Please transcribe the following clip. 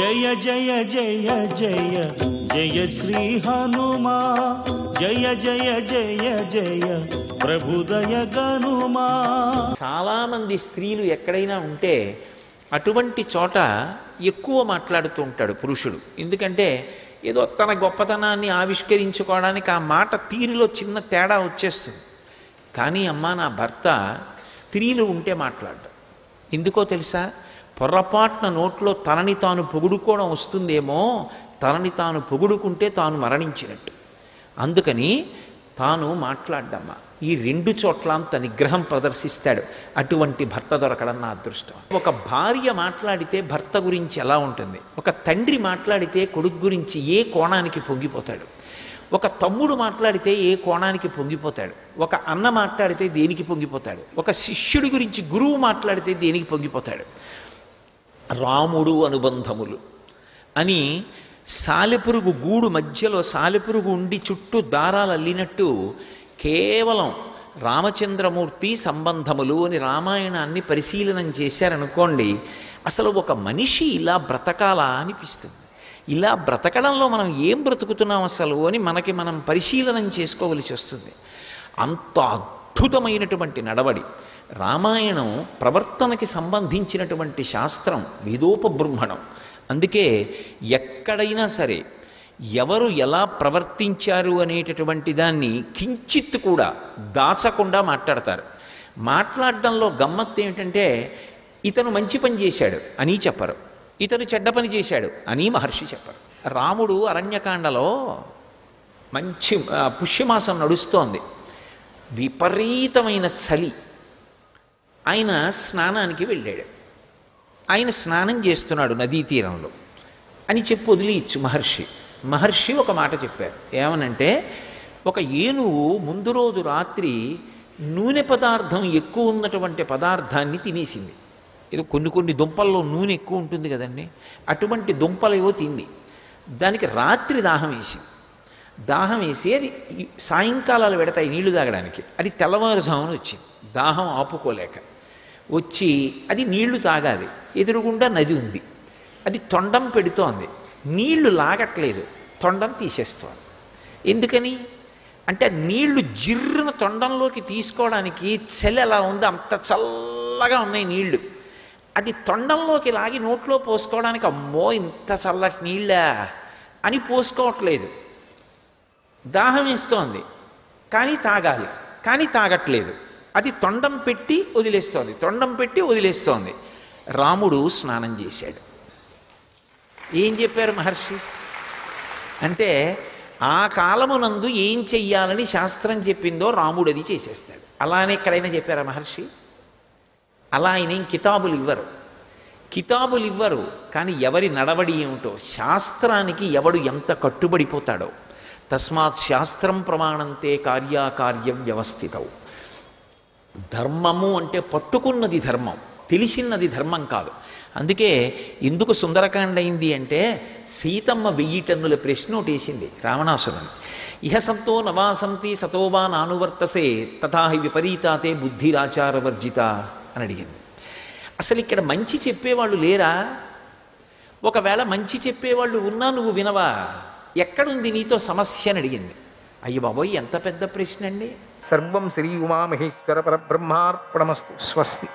జయ జయ జయ జయ జయ శ్రీ హనుమా, జయ జయ జయ జయ ప్రభుదయ గనుమా. చాలా మంది స్త్రీలు ఎక్కడైనా ఉంటే అటువంటి చోట ఎక్కువ మాట్లాడుతూ ఉంటాడు పురుషుడు. ఎందుకంటే ఏదో తన గొప్పతనాన్ని ఆవిష్కరించుకోవడానికి ఆ మాట తీరులో చిన్న తేడా వచ్చేస్తుంది. కానీ అమ్మ నా భర్త స్త్రీలు ఉంటే మాట్లాడ్డాడు. ఎందుకో తెలుసా? పొర్రపాటున నోట్లో తనని తాను పొగుడుకోవడం వస్తుందేమో, తనని తాను పొగుడుకుంటే తాను మరణించినట్టు. అందుకని తాను మాట్లాడ్డమ్మా. ఈ రెండు చోట్ల అంత నిగ్రహం ప్రదర్శిస్తాడు. అటువంటి భర్త దొరకడం నా అదృష్టం. ఒక భార్య మాట్లాడితే భర్త గురించి ఎలా ఉంటుంది, ఒక తండ్రి మాట్లాడితే కొడుకు గురించి ఏ కోణానికి పొంగిపోతాడు, ఒక తమ్ముడు మాట్లాడితే ఏ కోణానికి పొంగిపోతాడు, ఒక అన్న మాట్లాడితే దేనికి పొంగిపోతాడు, ఒక శిష్యుడి గురించి గురువు మాట్లాడితే దేనికి పొంగిపోతాడు. రాముడు అనుబంధములు అని సాలెపురుగు గూడు మధ్యలో సాలెపురుగు ఉండి చుట్టూ దారాలు అల్లినట్టు కేవలం రామచంద్రమూర్తి సంబంధములు అని రామాయణాన్ని పరిశీలనం చేశారనుకోండి, అసలు ఒక మనిషి ఇలా బ్రతకాలా అనిపిస్తుంది. ఇలా బ్రతకడంలో మనం ఏం బ్రతుకుతున్నాం అసలు అని మనకి మనం పరిశీలనం చేసుకోవలసి వస్తుంది. అంత అద్భుతమైనటువంటి నడవడి. రామాయణం ప్రవర్తనకి సంబంధించినటువంటి శాస్త్రం, వేదోపబృంహణం. అందుకే ఎక్కడైనా సరే ఎవరు ఎలా ప్రవర్తించారు అనేటటువంటి దాన్ని కించిత్ కూడా దాచకుండా మాట్లాడతారు. మాట్లాడడంలో గమ్మత్తు ఏమిటంటే ఇతను మంచి పని చేశాడు అని చెప్పరు, ఇతను చెడ్డ పని చేశాడు అని మహర్షి చెప్పరు. రాముడు అరణ్యకాండలో మంచి పుష్యమాసం నడుస్తోంది, విపరీతమైన చలి. ఆయన స్నానానికి వెళ్ళాడు. ఆయన స్నానం చేస్తున్నాడు నదీ తీరంలో అని చెప్పి వదిలియచ్చు మహర్షి. మహర్షి ఒక మాట చెప్పారు. ఏమనంటే, ఒక ఏనుగు ముందు రోజు రాత్రి నూనె పదార్థం ఎక్కువ ఉన్నటువంటి పదార్థాన్ని తినేసింది. ఏదో కొన్ని దుంపల్లో నూనె ఎక్కువ ఉంటుంది కదండి, అటువంటి దుంపలేవో తింది. దానికి రాత్రి దాహం వేసి అది సాయంకాలాలు పెడతాయి నీళ్లు తాగడానికి. అది తెల్లవారుజామున వచ్చింది, దాహం ఆపుకోలేక వచ్చి అది నీళ్లు తాగాలి. ఎదురుగుండా నది ఉంది, అది తొండం పెడుతోంది, నీళ్లు లాగట్లేదు, తొండం తీసేస్తోంది. ఎందుకని అంటే నీళ్లు జిర్రున తొండంలోకి తీసుకోవడానికి చలి ఎలా ఉంది, అంత చల్లగా ఉన్నాయి నీళ్లు. అది తొండంలోకి లాగి నోట్లో పోసుకోవడానికి అమ్మో ఇంత చల్లటి నీళ్ళా అని పోసుకోవట్లేదు. దాహం వేస్తోంది కానీ తాగాలి, కానీ తాగట్లేదు. అది తొండం పెట్టి వదిలేస్తోంది. రాముడు స్నానం చేశాడు. ఏం చెప్పారు మహర్షి అంటే, ఆ కాలమునందు ఏం చెయ్యాలని శాస్త్రం చెప్పిందో రాముడు అది చేసేస్తాడు. అలానే ఎక్కడైనా చెప్పారా మహర్షి? అలా ఆయన ఏం కితాబులు ఇవ్వరు. కానీ ఎవరి నడవడి ఏమిటో, శాస్త్రానికి ఎవడు ఎంత కట్టుబడిపోతాడో. తస్మాత్ శాస్త్రం ప్రమాణంతే కార్యాకార్య వ్యవస్థితౌ. ధర్మము అంటే పట్టుకున్నది ధర్మం, తెలిసినది ధర్మం కాదు. అందుకే ఎందుకు సుందరకాండ అయింది అంటే, సీతమ్మ 1000 టన్నుల ప్రశ్న ఒకటేసింది రావణాసురుని. ఇహ సంతో నవాసంతి సతోవా నానువర్తసే తథాహి విపరీతాతే బుద్ధిరాచారవర్జిత అని అడిగింది. అసలు ఇక్కడ మంచి చెప్పేవాళ్ళు లేరా? ఒకవేళ మంచి చెప్పేవాళ్ళు ఉన్నా నువ్వు వినవా? ఎక్కడుంది నీతో సమస్య అని అడిగింది. అయ్య బాబోయ్, ఎంత పెద్ద ప్రశ్న అండి. సర్వం శ్రీ ఉమామహేశ్వర పరబ్రహ్మార్పణమస్తు. స్వస్తి.